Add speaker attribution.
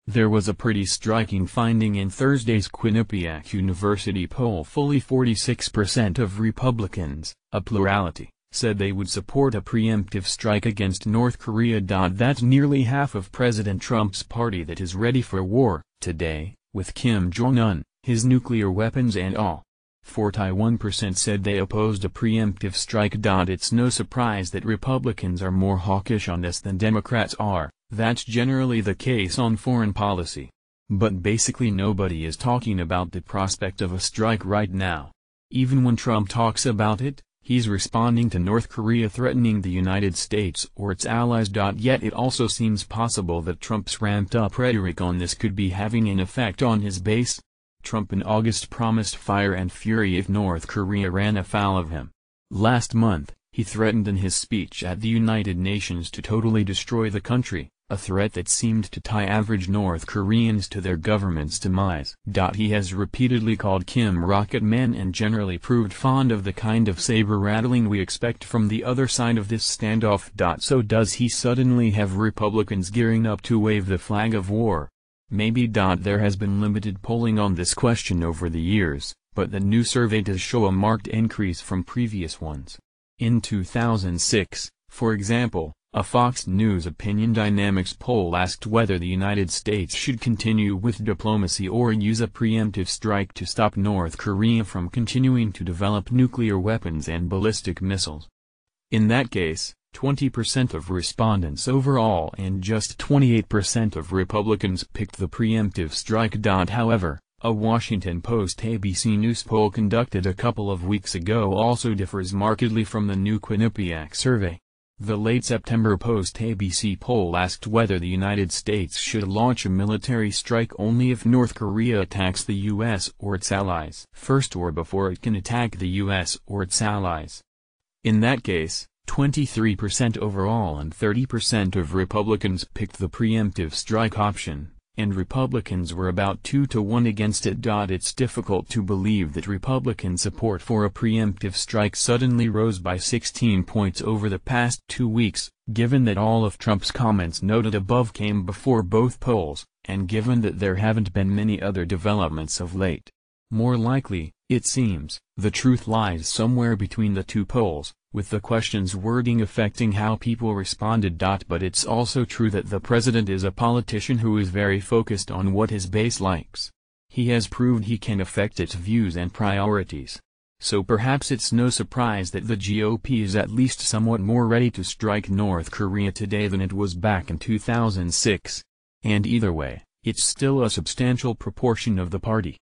Speaker 1: There was a pretty striking finding in Thursday's Quinnipiac University poll. Fully 46% of Republicans, a plurality, said they would support a preemptive strike against North Korea. That's nearly half of President Trump's party that is ready for war today, with Kim Jong-un, his nuclear weapons and all. 41% said they opposed a preemptive strike. It's no surprise that Republicans are more hawkish on this than Democrats are. That's generally the case on foreign policy. But basically nobody is talking about the prospect of a strike right now. Even when Trump talks about it, he's responding to North Korea threatening the United States or its allies. Yet it also seems possible that Trump's ramped-up rhetoric on this could be having an effect on his base. Trump in August promised fire and fury if North Korea ran afoul of him. Last month, he threatened in his speech at the United Nations to totally destroy the country, a threat that seemed to tie average North Koreans to their government's demise. He has repeatedly called Kim Rocket Man and generally proved fond of the kind of saber-rattling we expect from the other side of this standoff. So does he suddenly have Republicans gearing up to wave the flag of war? Maybe. There has been limited polling on this question over the years, but the new survey does show a marked increase from previous ones. In 2006, for example, a Fox News Opinion Dynamics poll asked whether the United States should continue with diplomacy or use a preemptive strike to stop North Korea from continuing to develop nuclear weapons and ballistic missiles. In that case, 20% of respondents overall and just 28% of Republicans picked the preemptive strike. However, a Washington Post-ABC News poll conducted a couple of weeks ago also differs markedly from the new Quinnipiac survey. The late September Post-ABC poll asked whether the United States should launch a military strike only if North Korea attacks the U.S. or its allies first or before it can attack the U.S. or its allies. In that case, 23% overall and 30% of Republicans picked the preemptive strike option, and Republicans were about 2-1 against it. It's difficult to believe that Republican support for a preemptive strike suddenly rose by 16 points over the past 2 weeks, given that all of Trump's comments noted above came before both polls, and given that there haven't been many other developments of late. More likely, it seems, the truth lies somewhere between the two polls, with the question's wording affecting how people responded. But it's also true that the president is a politician who is very focused on what his base likes. He has proved he can affect its views and priorities. So perhaps it's no surprise that the GOP is at least somewhat more ready to strike North Korea today than it was back in 2006. And either way, it's still a substantial proportion of the party.